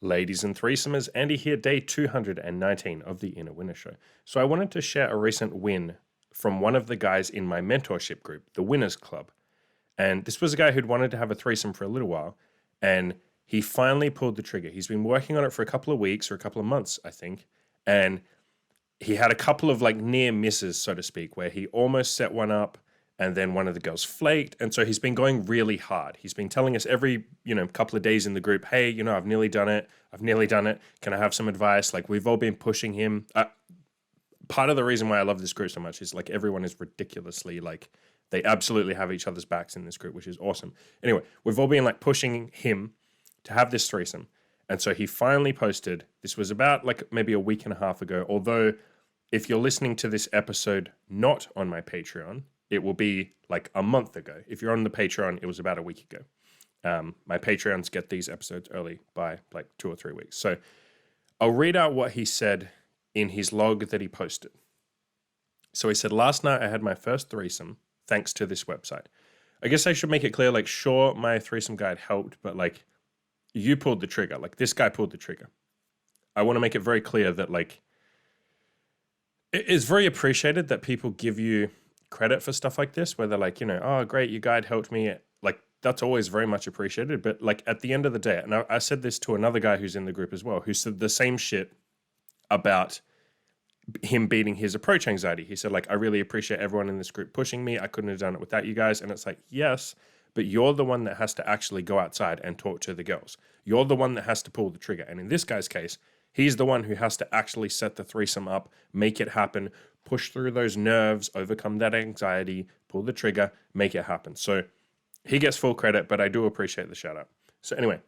Ladies and threesomers, Andy here, day 219 of the Inner Winner Show. So I wanted to share a recent win from one of the guys in my mentorship group, the Winners Club. And this was a guy who'd wanted to have a threesome for a little while, and he finally pulled the trigger. He's been working on it for a couple of weeks or a couple of months, I think, and he had a couple of like near misses, so to speak, where he almost set one up and then one of the girls flaked. And so he's been going really hard. He's been telling us every, couple of days in the group, hey, I've nearly done it. I've nearly done it. Can I have some advice? Like, we've all been pushing him. Part of the reason why I love this group so much is like everyone is ridiculously like, they absolutely have each other's backs in this group, which is awesome. Anyway, we've all been like pushing him to have this threesome. And so he finally posted, this was about like maybe a week and a half ago, although if you're listening to this episode not on my Patreon, it will be like a month ago. If you're on the Patreon, it was about a week ago. My Patreons get these episodes early by like 2 or 3 weeks. So I'll read out what he said in his log that he posted. So he said, last night I had my first threesome thanks to this website. I guess I should make it clear, like, sure, my threesome guide helped, but like you pulled the trigger. Like this guy pulled the trigger. I want to make it very clear that like it is very appreciated that people give you credit for stuff like this, where they're like, oh, great, your guide helped me. Like, that's always very much appreciated. But like at the end of the day, and I said this to another guy who's in the group as well, who said the same shit about him beating his approach anxiety. He said, like, I really appreciate everyone in this group pushing me. I couldn't have done it without you guys. And it's like, yes, but you're the one that has to actually go outside and talk to the girls. You're the one that has to pull the trigger. And in this guy's case, he's the one who has to actually set the threesome up, make it happen, push through those nerves, overcome that anxiety, pull the trigger, make it happen. So he gets full credit, but I do appreciate the shout out. So anyway,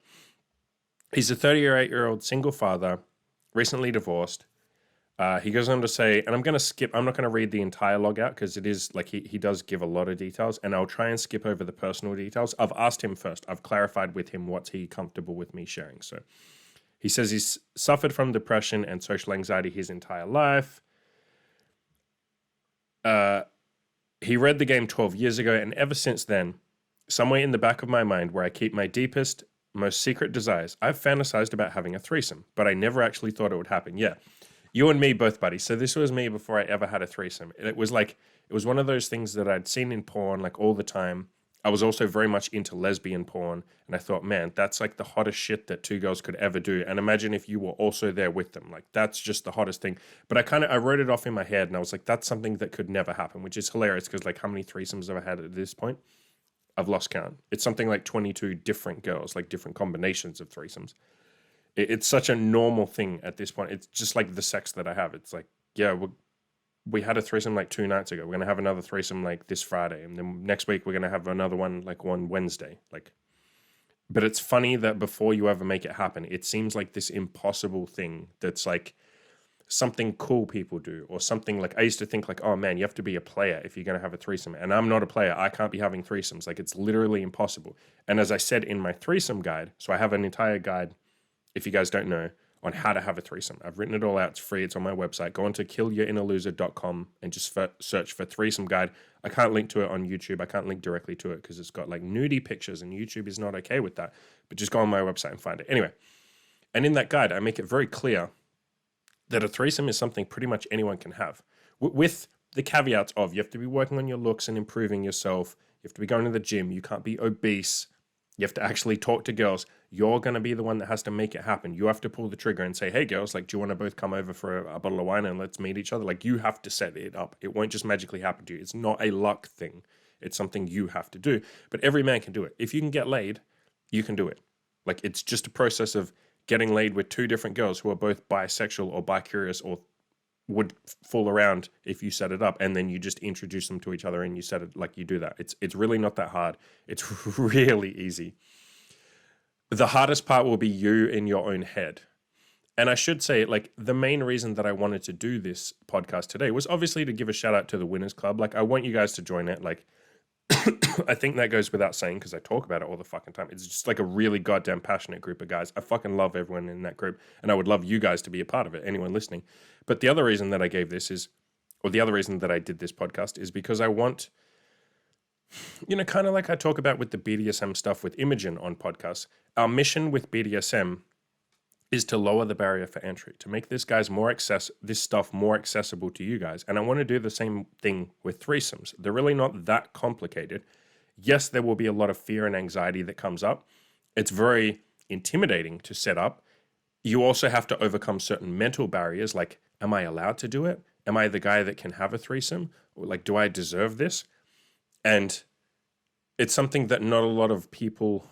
he's a 38-year-old single father, recently divorced. He goes on to say, and I'm not going to read the entire log out because it is like he does give a lot of details, and I'll try and skip over the personal details. I've asked him first. I've clarified with him what's he comfortable with me sharing. So he says he's suffered from depression and social anxiety his entire life. He read the game 12 years ago, and ever since then, somewhere in the back of my mind where I keep my deepest, most secret desires, I've fantasized about having a threesome, but I never actually thought it would happen. Yeah, you and me both, buddy. So this was me before I ever had a threesome. It was one of those things that I'd seen in porn like all the time. I was also very much into lesbian porn, and I thought, man, that's like the hottest shit that two girls could ever do. And imagine if you were also there with them. Like, that's just the hottest thing. But I wrote it off in my head, and I was like, that's something that could never happen, which is hilarious because like how many threesomes have I had at this point? I've lost count. It's something like 22 different girls, like different combinations of threesomes. It's such a normal thing at this point. It's just like the sex that I have. It's like, yeah, we had a threesome like 2 nights ago. We're going to have another threesome like this Friday. And then next week, we're going to have another one like one Wednesday. But it's funny that before you ever make it happen, it seems like this impossible thing that's like something cool people do, or something like I used to think like, oh man, you have to be a player if you're going to have a threesome. And I'm not a player. I can't be having threesomes. Like, it's literally impossible. And as I said in my threesome guide, so I have an entire guide, if you guys don't know, on how to have a threesome. I've written it all out. It's free. It's on my website. Go on to killyourinnerloser.com and just search for threesome guide. I can't link to it on YouTube. I can't link directly to it because it's got like nudie pictures and YouTube is not okay with that. But just go on my website and find it. Anyway, and in that guide, I make it very clear that a threesome is something pretty much anyone can have, with the caveats of you have to be working on your looks and improving yourself. You have to be going to the gym. You can't be obese. You have to actually talk to girls. You're going to be the one that has to make it happen. You have to pull the trigger and say, hey, girls, like, do you want to both come over for a bottle of wine and let's meet each other? Like, you have to set it up. It won't just magically happen to you. It's not a luck thing. It's something you have to do. But every man can do it. If you can get laid, you can do it. Like, it's just a process of getting laid with 2 different girls who are both bisexual or bi-curious or would fool around if you set it up, and then you just introduce them to each other and you set it like you do that. It's really not that hard. It's really easy. The hardest part will be you in your own head. And I should say, like, the main reason that I wanted to do this podcast today was obviously to give a shout out to the Winners Club. Like, I want you guys to join it. Like, I think that goes without saying because I talk about it all the fucking time. It's just like a really goddamn passionate group of guys. I fucking love everyone in that group, and I would love you guys to be a part of it, anyone listening. But the other reason that I gave this is, or the other reason that I did this podcast is because I want, kind of like I talk about with the BDSM stuff with Imogen on podcasts, our mission with BDSM is to lower the barrier for entry, to make this stuff more accessible to you guys. And I want to do the same thing with threesomes. They're really not that complicated. Yes, there will be a lot of fear and anxiety that comes up. It's very intimidating to set up. You also have to overcome certain mental barriers, like, am I allowed to do it? Am I the guy that can have a threesome? Or like, do I deserve this? And it's something that not a lot of people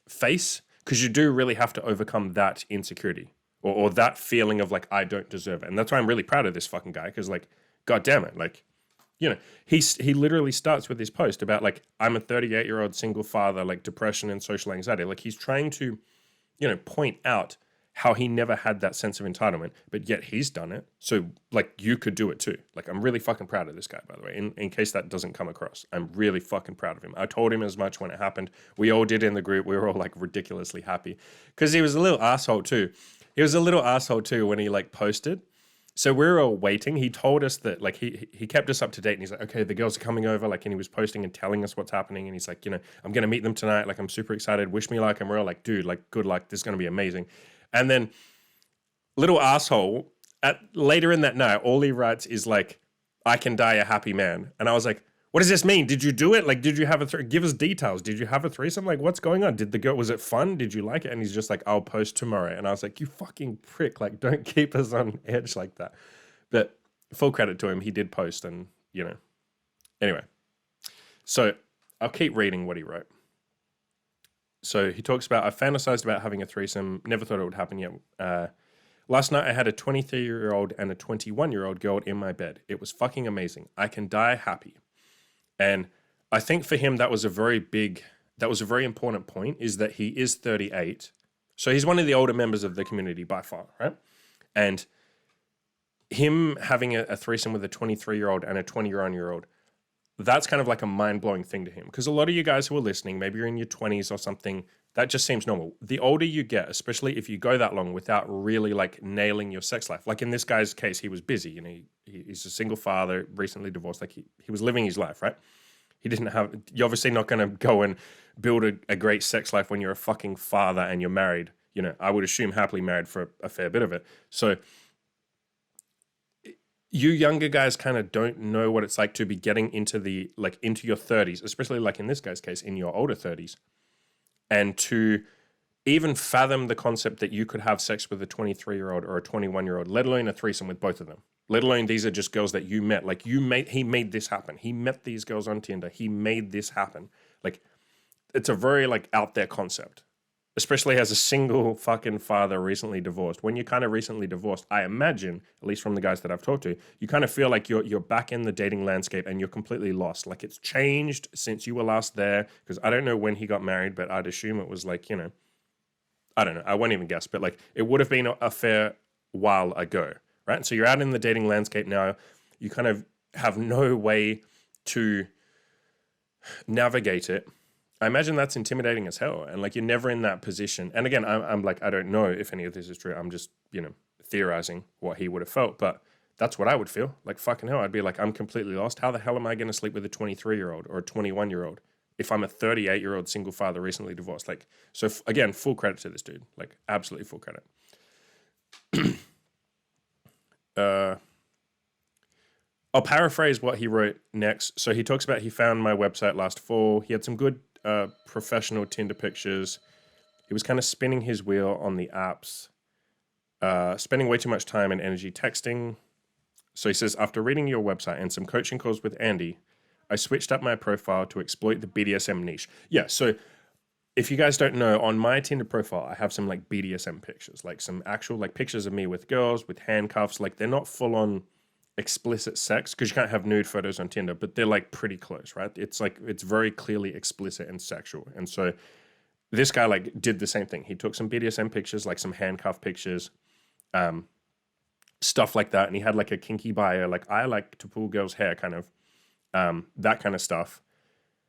face, because you do really have to overcome that insecurity or that feeling of like, I don't deserve it. And that's why I'm really proud of this fucking guy, because like, God damn it, like, you know, he literally starts with his post about like, I'm a 38-year-old single father, like depression and social anxiety. Like he's trying to, you know, point out how he never had that sense of entitlement, but yet he's done it. So like you could do it too. Like I'm really fucking proud of this guy, by the way, in case that doesn't come across. I'm really fucking proud of him. I told him as much when it happened. We all did in the group. We were all like ridiculously happy because he was a little asshole too. He was a little asshole too when he like posted. So we were all waiting. He told us that like he kept us up to date, and he's like, okay, the girls are coming over, like, and he was posting and telling us what's happening, and he's like, you know, I'm gonna meet them tonight, like I'm super excited, wish me luck. And we're all like, dude, like good luck, this is gonna be amazing. And then little asshole later in that night, all he writes is like, I can die a happy man. And I was like, what does this mean? Did you do it? Like, did you have give us details. Did you have a threesome? Like, what's going on? Was it fun? Did you like it? And he's just like, I'll post tomorrow. And I was like, you fucking prick. Like, don't keep us on edge like that. But full credit to him. He did post, and, you know, anyway. So I'll keep reading what he wrote. So he talks about, I fantasized about having a threesome. Never thought it would happen yet. Last night I had a 23-year-old and a 21-year-old girl in my bed. It was fucking amazing. I can die happy. And I think for him, that was a very important point, is that he is 38. So he's one of the older members of the community by far, right? And him having a threesome with a 23-year-old and a 20-year-old, that's kind of like a mind-blowing thing to him. Because a lot of you guys who are listening, maybe you're in your 20s or something, that just seems normal. The older you get, especially if you go that long without really like nailing your sex life, like in this guy's case, he was busy, you know, he's a single father, recently divorced, like he was living his life, right? You're obviously not going to go and build a great sex life when you're a fucking father and you're married. You know, I would assume happily married for a fair bit of it. So you younger guys kind of don't know what it's like to be getting into your 30s, especially like in this guy's case, in your older 30s. And to even fathom the concept that you could have sex with a 23-year-old or a 21-year-old, let alone a threesome with both of them, let alone these are just girls that you met. Like he made this happen. He met these girls on Tinder. He made this happen. Like it's a very like out there concept, especially as a single fucking father recently divorced. When you're kind of recently divorced, I imagine, at least from the guys that I've talked to, you kind of feel like you're back in the dating landscape and you're completely lost. Like it's changed since you were last there, because I don't know when he got married, but I'd assume it was like, you know, I don't know. I won't even guess, but like it would have been a fair while ago, right? So you're out in the dating landscape now. You kind of have no way to navigate it. I imagine that's intimidating as hell. And like, you're never in that position. And again, I'm like, I don't know if any of this is true. I'm just, you know, theorizing what he would have felt, but that's what I would feel. Like, fucking hell, I'd be like, I'm completely lost. How the hell am I going to sleep with a 23-year-old or a 21-year-old if I'm a 38-year-old single father recently divorced? Like, so again, full credit to this dude, like absolutely full credit. I'll paraphrase what he wrote next. So he talks about, he found my website last fall. He had some good professional Tinder pictures. He was kind of spinning his wheel on the apps, spending way too much time and energy texting. So he says, after reading your website and some coaching calls with Andy, I switched up my profile to exploit the BDSM niche. Yeah, so if you guys don't know, on my Tinder profile, I have some like BDSM pictures, like some actual like pictures of me with girls, with handcuffs. Like they're not full on explicit sex, because you can't have nude photos on Tinder, but they're like pretty close, right? It's like, it's very clearly explicit and sexual. And so this guy like did the same thing. He took some BDSM pictures, like some handcuff pictures, stuff like that. And he had like a kinky bio, like I like to pull girls' hair, kind of, that kind of stuff.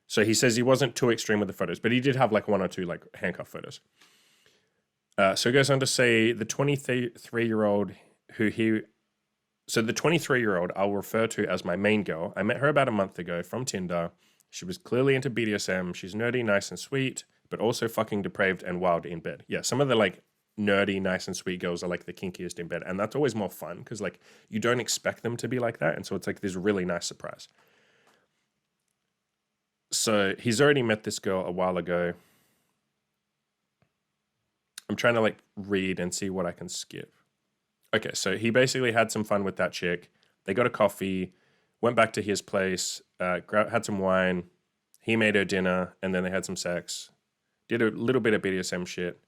So he says he wasn't too extreme with the photos, but he did have like one or two like handcuff photos. So he goes on to say the 23-year-old the 23-year-old I'll refer to as my main girl. I met her about a month ago from Tinder. She was clearly into BDSM. She's nerdy, nice, and sweet, but also fucking depraved and wild in bed. Yeah, some of the like nerdy, nice and sweet girls are like the kinkiest in bed. And that's always more fun because like you don't expect them to be like that. And so it's like this really nice surprise. So he's already met this girl a while ago. I'm trying to like read and see what I can skip. Okay, so he basically had some fun with that chick. They got a coffee, went back to his place, had some wine. He made her dinner, and then they had some sex. Did a little bit of BDSM shit.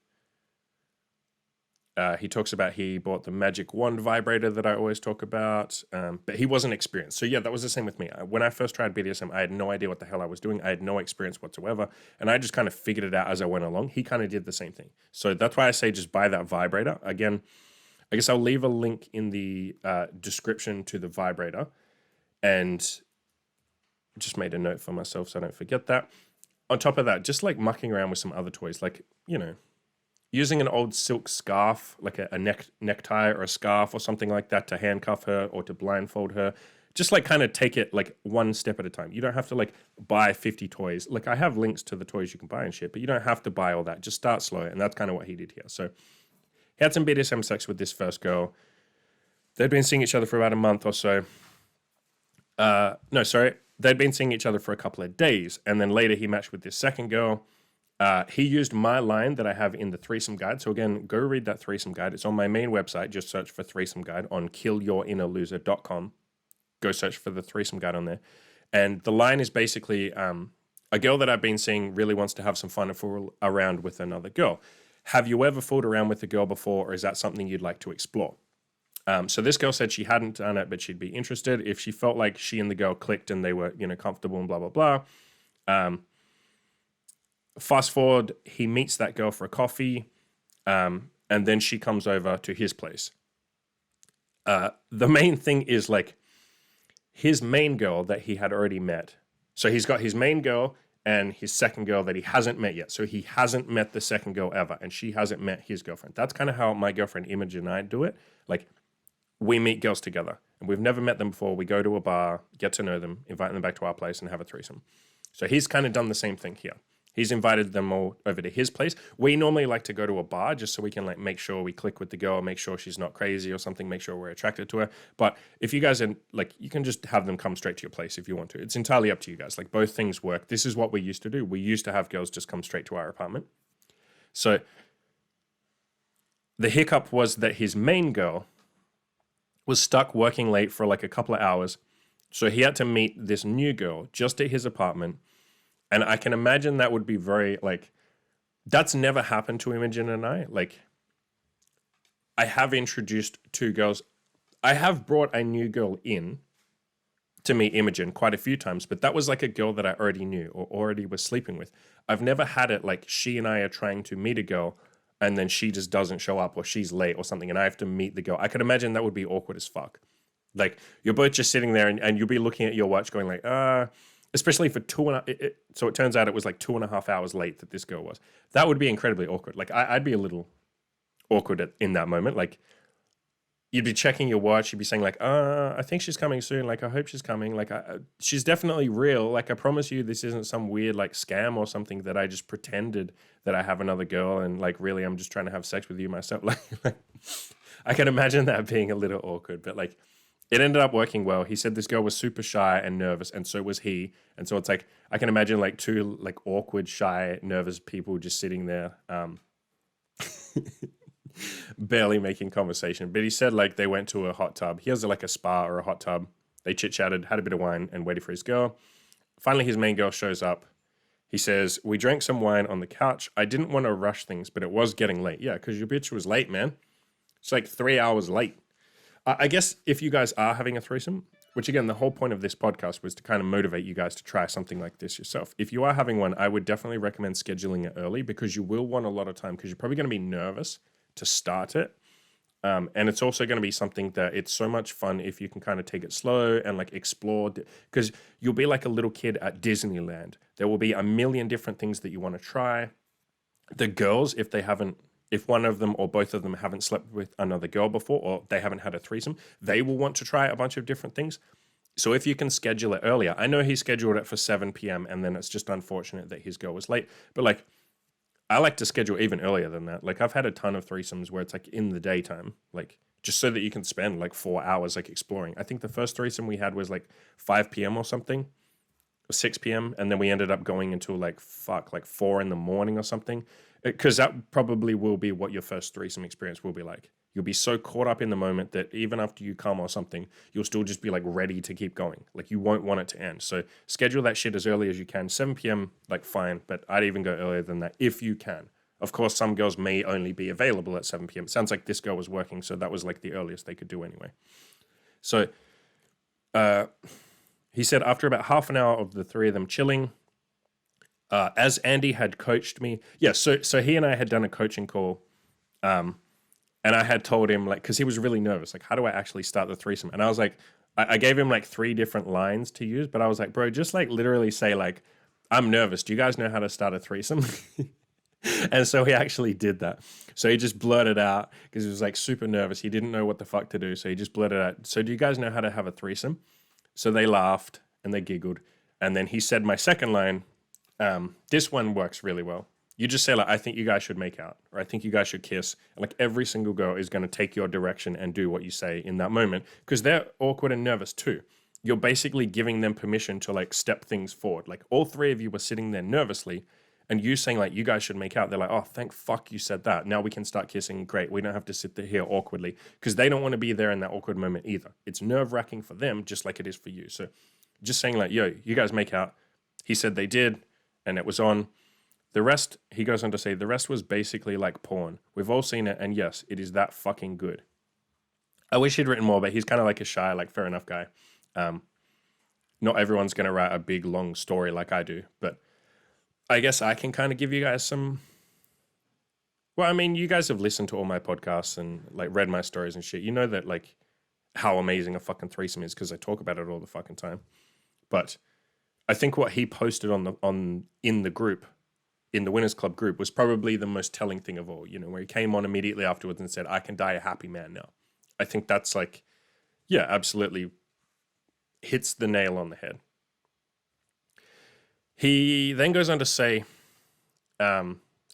He talks about he bought the magic wand vibrator that I always talk about, but he wasn't experienced. So yeah, that was the same with me. When I first tried BDSM, I had no idea what the hell I was doing. I had no experience whatsoever, and I just kind of figured it out as I went along. He kind of did the same thing. So that's why I say just buy that vibrator. Again, I guess I'll leave a link in the description to the vibrator, and just made a note for myself so I don't forget that. On top of that, just like mucking around with some other toys, like, you know, using an old silk scarf, like a necktie or a scarf or something like that to handcuff her or to blindfold her. Just like kind of take it like one step at a time. You don't have to like buy 50 toys. Like I have links to the toys you can buy and shit, but you don't have to buy all that. Just start slow. And that's kind of what he did here. So he had some BDSM sex with this first girl. They'd been seeing each other for about a month or so. They'd been seeing each other for a couple of days. And then later he matched with this second girl. He used my line that I have in the threesome guide. So again, go read that threesome guide. It's on my main website. Just search for threesome guide on killyourinnerloser.com. Go search for the threesome guide on there. And the line is basically a girl that I've been seeing really wants to have some fun and fool around with another girl. Have you ever fooled around with a girl before, or is that something you'd like to explore? So this girl said she hadn't done it, but she'd be interested if she felt like she and the girl clicked and they were, you know, comfortable and blah, blah, blah. Fast forward, he meets that girl for a coffee, and then she comes over to his place. The main thing is like his main girl that he had already met. So he's got his main girl and his second girl that he hasn't met yet. So he hasn't met the second girl ever, and she hasn't met his girlfriend. That's kind of how my girlfriend Imogen and I do it. Like, we meet girls together, and we've never met them before. We go to a bar, get to know them, invite them back to our place, and have a threesome. So he's kind of done the same thing here. He's invited them all over to his place. We normally like to go to a bar just so we can like make sure we click with the girl, make sure she's not crazy or something, make sure we're attracted to her. But if you guys are like, you can just have them come straight to your place if you want to. It's entirely up to you guys. Like both things work. This is what we used to do. We used to have girls just come straight to our apartment. So the hiccup was that his main girl was stuck working late for like a couple of hours. So he had to meet this new girl just at his apartment. And I can imagine that would be very, like, that's never happened to Imogen and I. Like, I have introduced two girls. I have brought a new girl in to meet Imogen quite a few times, but that was like a girl that I already knew or already was sleeping with. I've never had it like she and I are trying to meet a girl and then she just doesn't show up or she's late or something and I have to meet the girl. I can imagine that would be awkward as fuck. Like, you're both just sitting there and you'll be looking at your watch going like, especially for so it turns out it was like 2.5 hours late that this girl was. That would be incredibly awkward. Like I'd be a little awkward in that moment. Like you'd be checking your watch. You'd be saying like, I think she's coming soon. Like I hope she's coming. Like she's definitely real. Like I promise you, this isn't some weird like scam or something that I just pretended that I have another girl and like really I'm just trying to have sex with you myself. Like I can imagine that being a little awkward, but like. It ended up working well. He said this girl was super shy and nervous, and so was he. And so it's like, I can imagine like two like awkward, shy, nervous people just sitting there, barely making conversation. But he said like they went to a hot tub. He has like a spa or a hot tub. They chit-chatted, had a bit of wine, and waited for his girl. Finally, his main girl shows up. He says, we drank some wine on the couch. I didn't want to rush things, but it was getting late. Yeah, because your bitch was late, man. It's like 3 hours late. I guess if you guys are having a threesome, which again, the whole point of this podcast was to kind of motivate you guys to try something like this yourself. If you are having one, I would definitely recommend scheduling it early because you will want a lot of time because you're probably going to be nervous to start it. And it's also going to be something that it's so much fun if you can kind of take it slow and like explore because you'll be like a little kid at Disneyland. There will be a million different things that you want to try. The girls, if one of them or both of them haven't slept with another girl before or they haven't had a threesome, they will want to try a bunch of different things. So if you can schedule it earlier, I know he scheduled it for 7 p.m. and then it's just unfortunate that his girl was late. But like, I like to schedule even earlier than that. Like I've had a ton of threesomes where it's like in the daytime, like just so that you can spend like 4 hours like exploring. I think the first threesome we had was like 5 p.m. or something, or 6 p.m. And then we ended up going until like 4 in the morning or something. Because that probably will be what your first threesome experience will be like. You'll be so caught up in the moment that even after you come or something, you'll still just be like ready to keep going. Like you won't want it to end. So schedule that shit as early as you can. 7 p.m., like fine, but I'd even go earlier than that if you can. Of course, some girls may only be available at 7 p.m. It sounds like this girl was working, so that was like the earliest they could do anyway. So he said after about half an hour of the three of them chilling, as Andy had coached me, so he and I had done a coaching call, and I had told him, like, because he was really nervous, like, how do I actually start the threesome? And I was like, I gave him like 3 different lines to use, but I was like, bro, just like literally say like, I'm nervous. Do you guys know how to start a threesome? And so he actually did that. So he just blurted out because he was like super nervous. He didn't know what the fuck to do. So he just blurted out, so do you guys know how to have a threesome? So they laughed and they giggled. And then he said my second line, this one works really well. You just say like, I think you guys should make out, or I think you guys should kiss. And like every single girl is going to take your direction and do what you say in that moment because they're awkward and nervous too. You're basically giving them permission to like step things forward. Like all 3 of you were sitting there nervously and you saying like, you guys should make out. They're like, oh, thank fuck you said that. Now we can start kissing. Great. We don't have to sit there here awkwardly because they don't want to be there in that awkward moment either. It's nerve wracking for them just like it is for you. So just saying like, yo, you guys make out. He said they did and it was on. The rest, he goes on to say, the rest was basically like porn. We've all seen it, and yes, it is that fucking good. I wish he'd written more, but he's kind of like a shy, like fair enough guy. Not everyone's going to write a big, long story like I do, but I guess I can kind of give you guys some... Well, I mean, you guys have listened to all my podcasts and like read my stories and shit. You know that like how amazing a fucking threesome is because I talk about it all the fucking time. But I think what he posted in the group, in the Winners Club group, was probably the most telling thing of all, you know, where he came on immediately afterwards and said, I can die a happy man now. I think that's like, yeah, absolutely hits the nail on the head. He then goes on to say,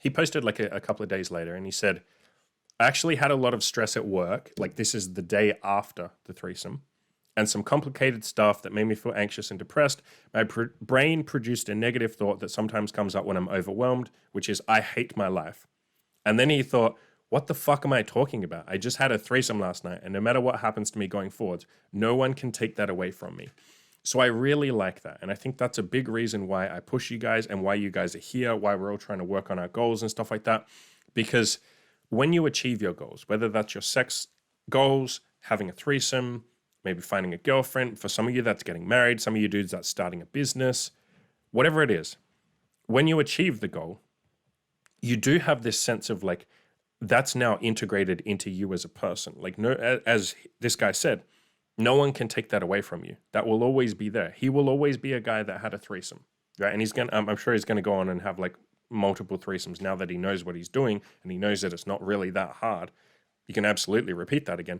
he posted like a couple of days later and he said, I actually had a lot of stress at work. Like this is the day after the threesome. And some complicated stuff that made me feel anxious and depressed. My brain produced a negative thought that sometimes comes up when I'm overwhelmed, which is, I hate my life. And then he thought, what the fuck am I talking about? I just had a threesome last night, and no matter what happens to me going forward, no one can take that away from me. So I really like that. And I think that's a big reason why I push you guys and why you guys are here, why we're all trying to work on our goals and stuff like that. Because when you achieve your goals, whether that's your sex goals, having a threesome, maybe finding a girlfriend. For some of you, that's getting married. Some of you dudes, that's starting a business. Whatever it is, when you achieve the goal, you do have this sense of like, that's now integrated into you as a person. Like, no, as this guy said, no one can take that away from you. That will always be there. He will always be a guy that had a threesome, right? And he's gonna, I'm sure he's gonna go on and have like multiple threesomes now that he knows what he's doing and he knows that it's not really that hard. You can absolutely repeat that again.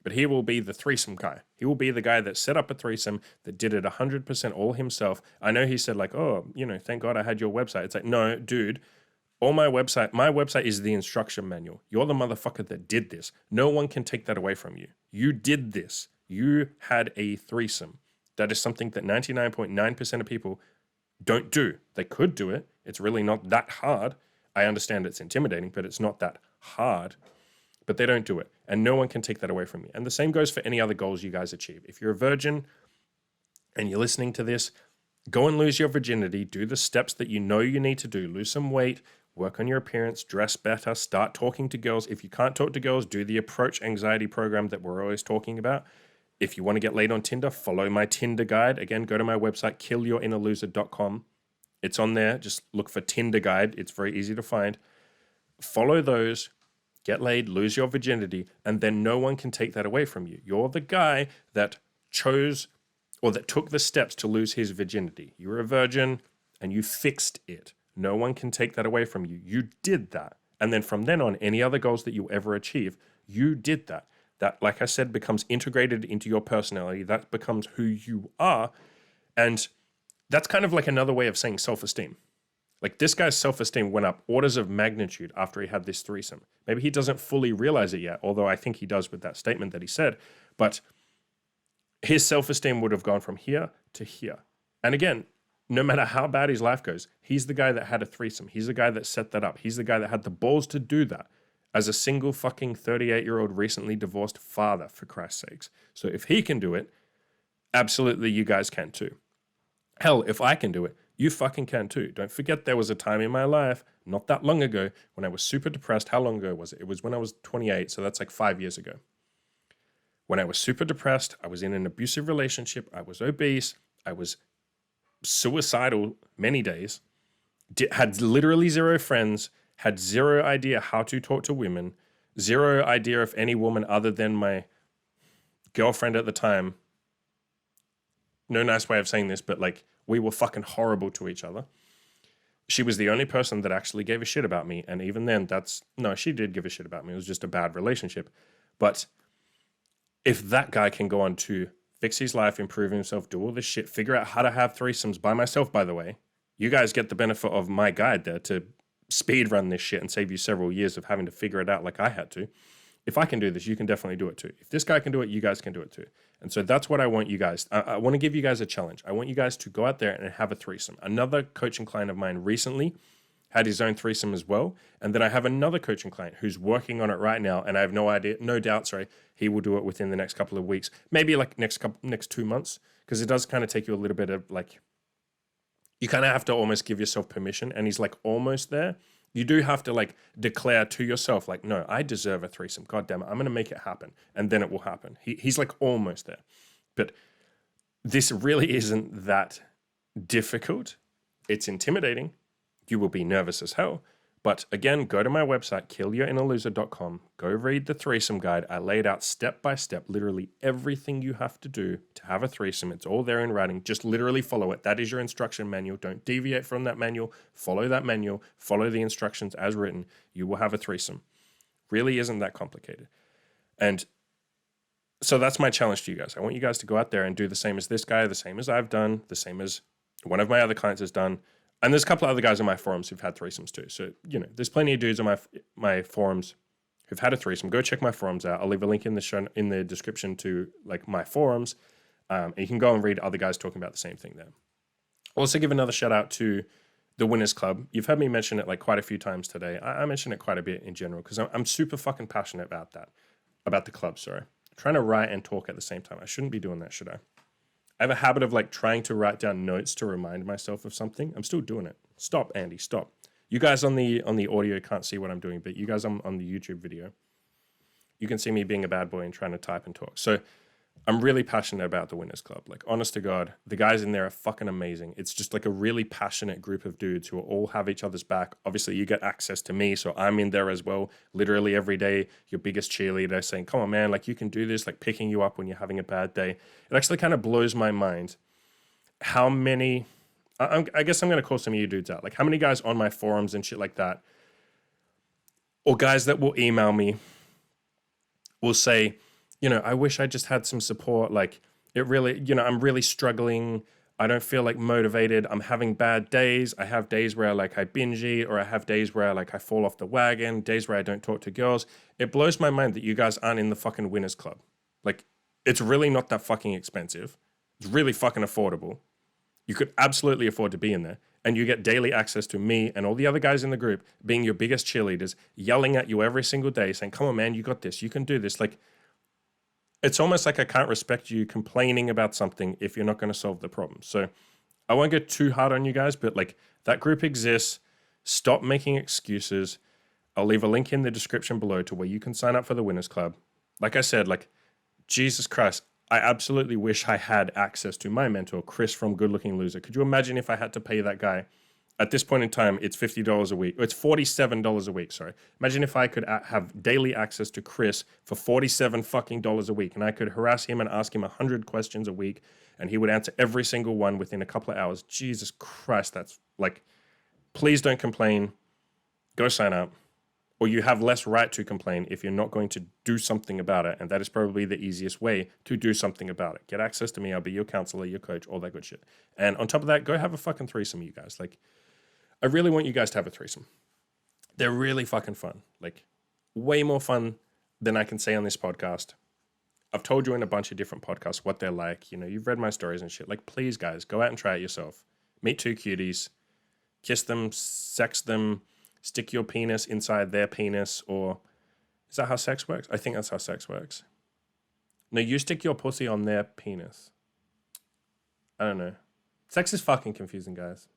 But he will be the threesome guy. He will be the guy that set up a threesome, that did it 100% all himself. I know he said like, oh, you know, thank God I had your website. It's like, no, dude, my website is the instruction manual. You're the motherfucker that did this. No one can take that away from you. You did this. You had a threesome. That is something that 99.9% of people don't do. They could do it. It's really not that hard. I understand it's intimidating, but it's not that hard. But they don't do it. And no one can take that away from you. And the same goes for any other goals you guys achieve. If you're a virgin and you're listening to this, go and lose your virginity. Do the steps that you know you need to do. Lose some weight, work on your appearance, dress better, start talking to girls. If you can't talk to girls, do the approach anxiety program that we're always talking about. If you want to get laid on Tinder, follow my Tinder guide. Again, go to my website, killyourinnerloser.com. It's on there. Just look for Tinder guide. It's very easy to find. Follow those. Get laid, lose your virginity, and then no one can take that away from you. You're the guy that chose or that took the steps to lose his virginity. You were a virgin and you fixed it. No one can take that away from you. You did that. And then from then on, any other goals that you ever achieve, you did that. That, like I said, becomes integrated into your personality. That becomes who you are. And that's kind of like another way of saying self-esteem. Like this guy's self-esteem went up orders of magnitude after he had this threesome. Maybe he doesn't fully realize it yet, although I think he does with that statement that he said. But his self-esteem would have gone from here to here. And again, no matter how bad his life goes, he's the guy that had a threesome. He's the guy that set that up. He's the guy that had the balls to do that as a single fucking 38-year-old recently divorced father, for Christ's sakes. So if he can do it, absolutely you guys can too. Hell, if I can do it, you fucking can too. Don't forget there was a time in my life, not that long ago, when I was super depressed. How long ago was it? It was when I was 28, so that's like 5 years ago. When I was super depressed, I was in an abusive relationship, I was obese, I was suicidal many days, had literally zero friends, had zero idea how to talk to women, zero idea of any woman other than my girlfriend at the time. No nice way of saying this, but like we were fucking horrible to each other. She was the only person that actually gave a shit about me. And even then, she did give a shit about me. It was just a bad relationship. But if that guy can go on to fix his life, improve himself, do all this shit, figure out how to have threesomes by myself, by the way, you guys get the benefit of my guide there to speed run this shit and save you several years of having to figure it out like I had to. If I can do this, you can definitely do it too. If this guy can do it, you guys can do it too. And so that's what I want you guys. I want to give you guys a challenge. I want you guys to go out there and have a threesome. Another coaching client of mine recently had his own threesome as well. And then I have another coaching client who's working on it right now. And I have no doubt, he will do it within the next couple of weeks, maybe like next 2 months, because it does kind of take you a little bit of like, you kind of have to almost give yourself permission. And he's like almost there. You do have to like declare to yourself, like, no, I deserve a threesome. God damn it, I'm going to make it happen. And then it will happen. He's like almost there. But this really isn't that difficult. It's intimidating. You will be nervous as hell. But again, go to my website, killyourinnerloser.com. Go read the threesome guide. I laid out step by step, literally everything you have to do to have a threesome. It's all there in writing. Just literally follow it. That is your instruction manual. Don't deviate from that manual. Follow that manual. Follow the instructions as written. You will have a threesome. Really isn't that complicated. And so that's my challenge to you guys. I want you guys to go out there and do the same as this guy, the same as I've done, the same as one of my other clients has done. And there's a couple of other guys on my forums who've had threesomes too. So, there's plenty of dudes on my forums who've had a threesome. Go check my forums out. I'll leave a link in the description to like my forums. And you can go and read other guys talking about the same thing there. I'll also give another shout out to the Winners Club. You've heard me mention it like quite a few times today. I mention it quite a bit in general because I'm super fucking passionate about that. About the club, sorry. I'm trying to write and talk at the same time. I shouldn't be doing that, should I? I have a habit of like trying to write down notes to remind myself of something. I'm still doing it. Stop, Andy, stop. You guys on the audio can't see what I'm doing, but you guys on the YouTube video, you can see me being a bad boy and trying to type and talk. So I'm really passionate about the Winners Club. Like, honest to God, the guys in there are fucking amazing. It's just like a really passionate group of dudes who all have each other's back. Obviously, you get access to me, so I'm in there as well. Literally every day, your biggest cheerleader saying, come on, man, like you can do this, like picking you up when you're having a bad day. It actually kind of blows my mind how many, I guess I'm going to call some of you dudes out. Like how many guys on my forums and shit like that, or guys that will email me, will say, I wish I just had some support. Like it really, I'm really struggling. I don't feel like motivated. I'm having bad days. I have days where I binge eat, or I have days where I fall off the wagon, days where I don't talk to girls. It blows my mind that you guys aren't in the fucking Winners Club. Like it's really not that fucking expensive. It's really fucking affordable. You could absolutely afford to be in there. And you get daily access to me and all the other guys in the group being your biggest cheerleaders, yelling at you every single day, saying, come on, man, you got this. You can do this. Like, it's almost like I can't respect you complaining about something if you're not going to solve the problem. So I won't get too hard on you guys, but like that group exists. Stop making excuses. I'll leave a link in the description below to where you can sign up for the Winners Club. Like I said, like, Jesus Christ, I absolutely wish I had access to my mentor, Chris from Good Looking Loser. Could you imagine if I had to pay that guy? At this point in time, it's $50 a week. It's $47 a week, sorry. Imagine if I could have daily access to Chris for $47 fucking dollars a week, and I could harass him and ask him 100 questions a week, and he would answer every single one within a couple of hours. Jesus Christ, that's like, please don't complain. Go sign up. Or you have less right to complain if you're not going to do something about it, and that is probably the easiest way to do something about it. Get access to me. I'll be your counselor, your coach, all that good shit. And on top of that, go have a fucking threesome, you guys. Like, I really want you guys to have a threesome. They're really fucking fun. Like, way more fun than I can say on this podcast. I've told you in a bunch of different podcasts what they're like. You know, you've read my stories and shit. Like, please, guys, go out and try it yourself. Meet two cuties, kiss them, sex them, stick your penis inside their penis, or is that how sex works? I think that's how sex works. No, you stick your pussy on their penis. I don't know. Sex is fucking confusing, guys.